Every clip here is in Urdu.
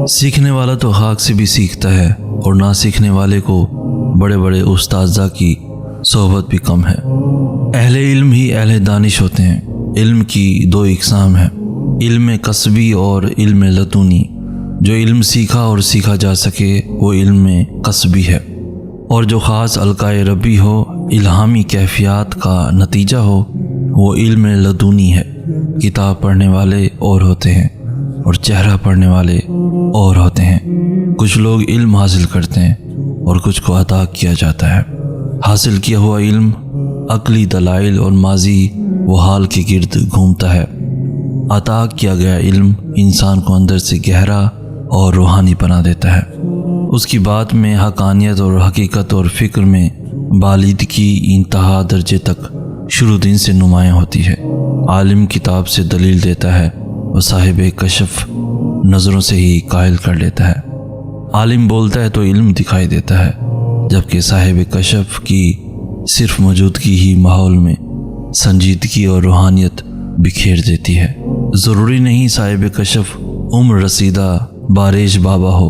سیکھنے والا تو خاک سے بھی سیکھتا ہے، اور نہ سیکھنے والے کو بڑے بڑے استاذہ کی صحبت بھی کم ہے۔ اہل علم ہی اہل دانش ہوتے ہیں۔ علم کی دو اقسام ہیں، علم کسبی اور علم لدنی۔ جو علم سیکھا اور سیکھا جا سکے وہ علم کسبی ہے، اور جو خاص القائے ربی ہو، الہامی کیفیات کا نتیجہ ہو، وہ علم لدنی ہے۔ کتاب پڑھنے والے اور ہوتے ہیں اور چہرہ پڑھنے والے اور ہوتے ہیں۔ کچھ لوگ علم حاصل کرتے ہیں اور کچھ کو عطا کیا جاتا ہے۔ حاصل کیا ہوا علم عقلی دلائل اور ماضی و حال کے گرد گھومتا ہے۔ عطا کیا گیا علم انسان کو اندر سے گہرا اور روحانی بنا دیتا ہے۔ اس کی بات میں حقانیت اور حقیقت اور فکر میں بالیدگی انتہا درجے تک شروع دن سے نمایاں ہوتی ہے۔ عالم کتاب سے دلیل دیتا ہے اور صاحب کشف نظروں سے ہی قائل کر لیتا ہے۔ عالم بولتا ہے تو علم دکھائی دیتا ہے، جبکہ صاحب کشف کی صرف موجودگی ہی ماحول میں سنجیدگی اور روحانیت بکھیر دیتی ہے۔ ضروری نہیں صاحب کشف عمر رسیدہ باریش بابا ہو،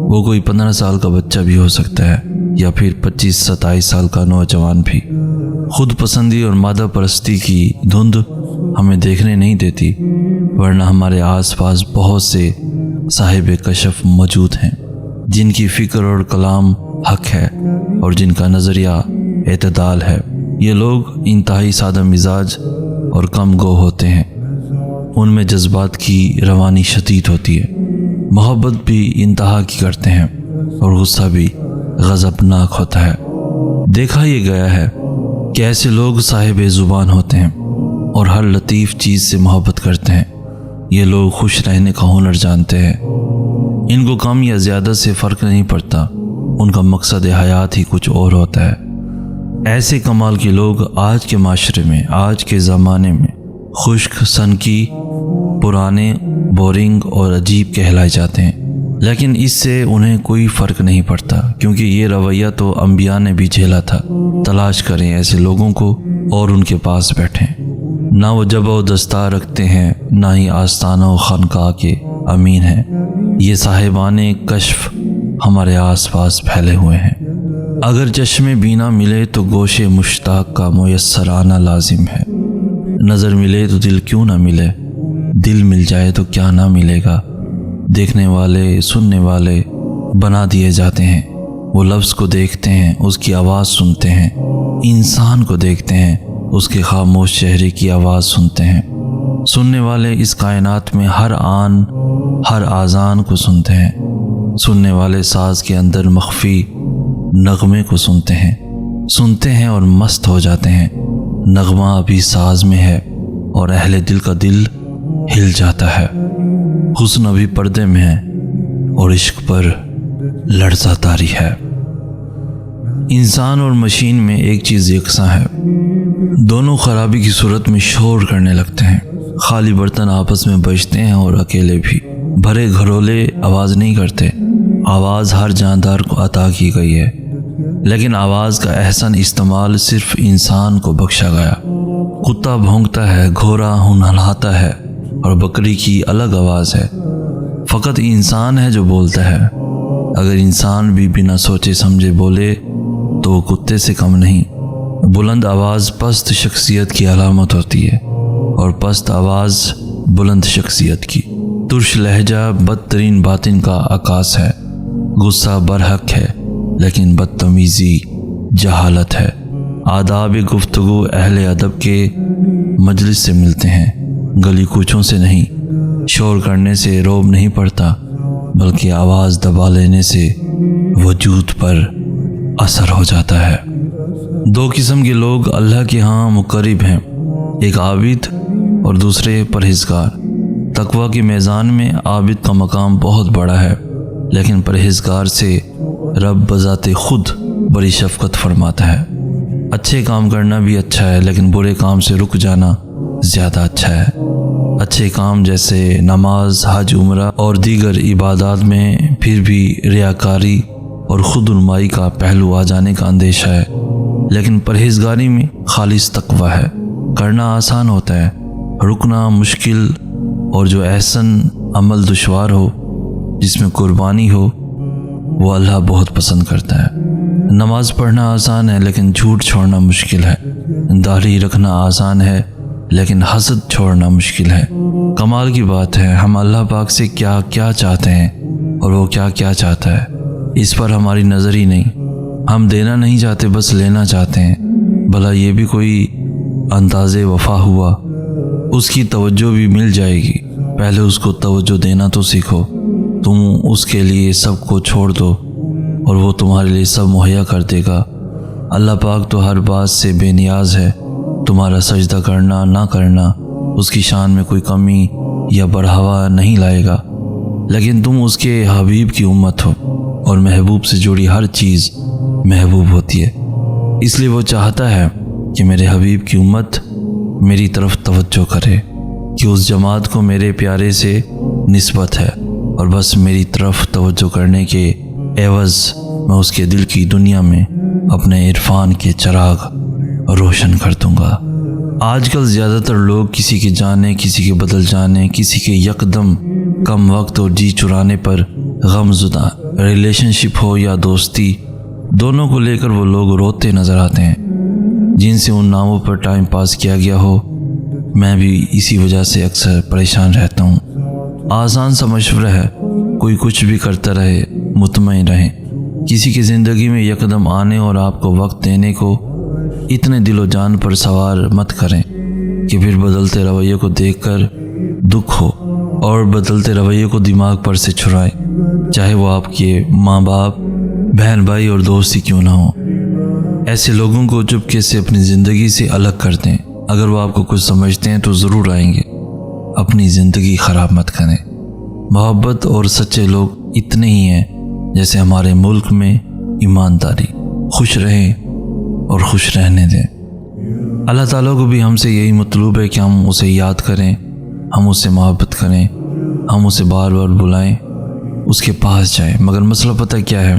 وہ کوئی 15 سال کا بچہ بھی ہو سکتا ہے، یا پھر 25-27 سال کا نوجوان بھی۔ خود پسندی اور مادہ پرستی کی دھند ہمیں دیکھنے نہیں دیتی، ورنہ ہمارے آس پاس بہت سے صاحب کشف موجود ہیں جن کی فکر اور کلام حق ہے اور جن کا نظریہ اعتدال ہے۔ یہ لوگ انتہائی سادہ مزاج اور کم گو ہوتے ہیں۔ ان میں جذبات کی روانی شدید ہوتی ہے، محبت بھی انتہا کی کرتے ہیں اور غصہ بھی غضبناک ہوتا ہے۔ دیکھا یہ گیا ہے کہ ایسے لوگ صاحب زبان ہوتے ہیں اور ہر لطیف چیز سے محبت کرتے ہیں۔ یہ لوگ خوش رہنے کا ہنر جانتے ہیں۔ ان کو کم یا زیادہ سے فرق نہیں پڑتا، ان کا مقصد حیات ہی کچھ اور ہوتا ہے۔ ایسے کمال کے لوگ آج کے معاشرے میں، آج کے زمانے میں خشک، سنکی، پرانے، بورنگ اور عجیب کہلائے جاتے ہیں، لیکن اس سے انہیں کوئی فرق نہیں پڑتا، کیونکہ یہ رویہ تو انبیاء نے بھی جھیلا تھا۔ تلاش کریں ایسے لوگوں کو اور ان کے پاس بیٹھیں۔ نہ وہ جبہ و دستار رکھتے ہیں، نہ ہی آستانہ و خانقاہ کے امین ہیں۔ یہ صاحبان کشف ہمارے آس پاس پھیلے ہوئے ہیں۔ اگر چشم بینا ملے تو گوش مشتاق کا میسر آنا لازم ہے۔ نظر ملے تو دل کیوں نہ ملے، دل مل جائے تو کیا نہ ملے گا۔ دیکھنے والے سننے والے بنا دیے جاتے ہیں۔ وہ لفظ کو دیکھتے ہیں، اس کی آواز سنتے ہیں۔ انسان کو دیکھتے ہیں، اس کے خاموش چہرے کی آواز سنتے ہیں۔ سننے والے اس کائنات میں ہر آن، ہر آذان کو سنتے ہیں۔ سننے والے ساز کے اندر مخفی نغمے کو سنتے ہیں اور مست ہو جاتے ہیں۔ نغمہ ابھی ساز میں ہے اور اہل دل کا دل ہل جاتا ہے۔ حسن ابھی پردے میں ہے اور عشق پر لرزہ طاری ہے۔ انسان اور مشین میں ایک چیز یکساں ہے، دونوں خرابی کی صورت میں شور کرنے لگتے ہیں۔ خالی برتن آپس میں بجتے ہیں اور اکیلے بھی۔ بھرے گھرولے آواز نہیں کرتے۔ آواز ہر جاندار کو عطا کی گئی ہے، لیکن آواز کا احسن استعمال صرف انسان کو بخشا گیا۔ کتا بھونکتا ہے، گھوڑا ہنہلاتا ہے اور بکری کی الگ آواز ہے۔ فقط انسان ہے جو بولتا ہے۔ اگر انسان بھی بنا سوچے سمجھے بولے تو وہ کتے سے کم نہیں۔ بلند آواز پست شخصیت کی علامت ہوتی ہے اور پست آواز بلند شخصیت کی۔ ترش لہجہ بدترین باطن کا عکاس ہے۔ غصہ برحق ہے لیکن بدتمیزی جہالت ہے۔ آداب گفتگو اہل ادب کے مجلس سے ملتے ہیں، گلی کوچوں سے نہیں۔ شور کرنے سے روب نہیں پڑتا، بلکہ آواز دبا لینے سے وجود پر اثر ہو جاتا ہے۔ دو قسم کے لوگ اللہ کے ہاں مقرب ہیں، ایک عابد اور دوسرے پرہیزگار۔ تقوی کے میزان میں عابد کا مقام بہت بڑا ہے، لیکن پرہیزگار سے رب بذات خود بڑی شفقت فرماتا ہے۔ اچھے کام کرنا بھی اچھا ہے، لیکن برے کام سے رک جانا زیادہ اچھا ہے۔ اچھے کام جیسے نماز، حج، عمرہ اور دیگر عبادات میں پھر بھی ریاکاری اور خود نمائی کا پہلو آ جانے کا اندیشہ ہے، لیکن پرہیزگاری میں خالص تقوی ہے۔ کرنا آسان ہوتا ہے، رکنا مشکل، اور جو احسن عمل دشوار ہو، جس میں قربانی ہو، وہ اللہ بہت پسند کرتا ہے۔ نماز پڑھنا آسان ہے لیکن جھوٹ چھوڑنا مشکل ہے۔ داڑھی رکھنا آسان ہے لیکن حسد چھوڑنا مشکل ہے۔ کمال کی بات ہے ہم اللہ پاک سے کیا کیا چاہتے ہیں اور وہ کیا کیا چاہتا ہے، اس پر ہماری نظر ہی نہیں۔ ہم دینا نہیں چاہتے، بس لینا چاہتے ہیں۔ بھلا یہ بھی کوئی انداز وفا ہوا؟ اس کی توجہ بھی مل جائے گی، پہلے اس کو توجہ دینا تو سیکھو۔ تم اس کے لیے سب کو چھوڑ دو اور وہ تمہارے لیے سب مہیا کر دے گا۔ اللہ پاک تو ہر بات سے بے نیاز ہے۔ تمہارا سجدہ کرنا نہ کرنا اس کی شان میں کوئی کمی یا بڑھاوا نہیں لائے گا، لیکن تم اس کے حبیب کی امت ہو اور محبوب سے جڑی ہر چیز محبوب ہوتی ہے۔ اس لیے وہ چاہتا ہے کہ میرے حبیب کی امت میری طرف توجہ کرے، کہ اس جماعت کو میرے پیارے سے نسبت ہے، اور بس میری طرف توجہ کرنے کے عوض میں اس کے دل کی دنیا میں اپنے عرفان کے چراغ روشن کر دوں گا۔ آج کل زیادہ تر لوگ کسی کے جانے، کسی کے بدل جانے، کسی کے یکدم کم وقت اور جی چرانے پر غم زدہ، ریلیشن شپ ہو یا دوستی، دونوں کو لے کر وہ لوگ روتے نظر آتے ہیں جن سے ان ناموں پر ٹائم پاس کیا گیا ہو۔ میں بھی اسی وجہ سے اکثر پریشان رہتا ہوں۔ آسان سا مشورہ ہے، کوئی کچھ بھی کرتا رہے، مطمئن رہیں۔ کسی کی زندگی میں یکدم آنے اور آپ کو وقت دینے کو اتنے دل و جان پر سوار مت کریں کہ پھر بدلتے رویے کو دیکھ کر دکھ ہو اور بدلتے رویے کو دماغ پر سے چھڑائیں، چاہے وہ آپ کے ماں باپ، بہن بھائی اور دوست ہی کیوں نہ ہوں۔ ایسے لوگوں کو چپکے سے اپنی زندگی سے الگ کر دیں۔ اگر وہ آپ کو کچھ سمجھتے ہیں تو ضرور آئیں گے۔ اپنی زندگی خراب مت کریں۔ محبت اور سچے لوگ اتنے ہی ہیں جیسے ہمارے ملک میں ایمانداری۔ خوش رہیں اور خوش رہنے دیں۔ اللہ تعالیٰ کو بھی ہم سے یہی مطلوب ہے کہ ہم اسے یاد کریں، ہم اس سے محبت کریں، ہم اسے بار بار بلائیں، اس کے پاس جائیں۔ مگر مسئلہ پتہ کیا ہے؟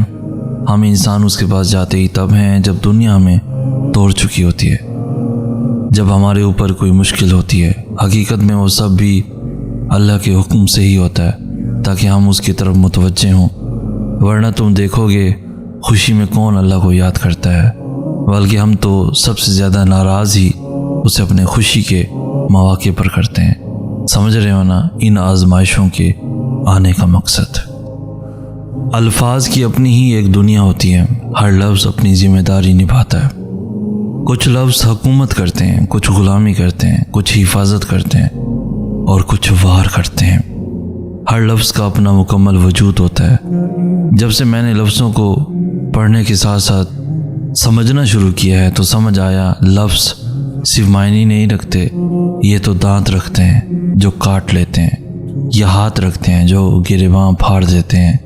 ہم انسان اس کے پاس جاتے ہی تب ہیں جب دنیا ہمیں توڑ چکی ہوتی ہے، جب ہمارے اوپر کوئی مشکل ہوتی ہے۔ حقیقت میں وہ سب بھی اللہ کے حکم سے ہی ہوتا ہے تاکہ ہم اس کی طرف متوجہ ہوں، ورنہ تم دیکھو گے خوشی میں کون اللہ کو یاد کرتا ہے، بلکہ ہم تو سب سے زیادہ ناراض ہی اسے اپنے خوشی کے مواقع پر کرتے ہیں۔ سمجھ رہے ہو نا ان آزمائشوں کے آنے کا مقصد؟ الفاظ کی اپنی ہی ایک دنیا ہوتی ہے، ہر لفظ اپنی ذمہ داری نبھاتا ہے۔ کچھ لفظ حکومت کرتے ہیں، کچھ غلامی کرتے ہیں، کچھ حفاظت کرتے ہیں اور کچھ وار کرتے ہیں۔ ہر لفظ کا اپنا مکمل وجود ہوتا ہے۔ جب سے میں نے لفظوں کو پڑھنے کے ساتھ ساتھ سمجھنا شروع کیا ہے تو سمجھ آیا لفظ صرف معنی نہیں رکھتے، یہ تو دانت رکھتے ہیں جو کاٹ لیتے ہیں، یہ ہاتھ رکھتے ہیں جو گریباں پھاڑ دیتے ہیں،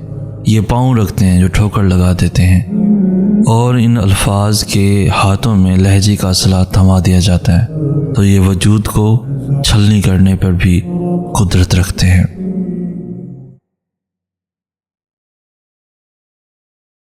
یہ پاؤں رکھتے ہیں جو ٹھوکر لگا دیتے ہیں، اور ان الفاظ کے ہاتھوں میں لہجے کا اصلہ تھما دیا جاتا ہے، تو یہ وجود کو چھلنی کرنے پر بھی قدرت رکھتے ہیں۔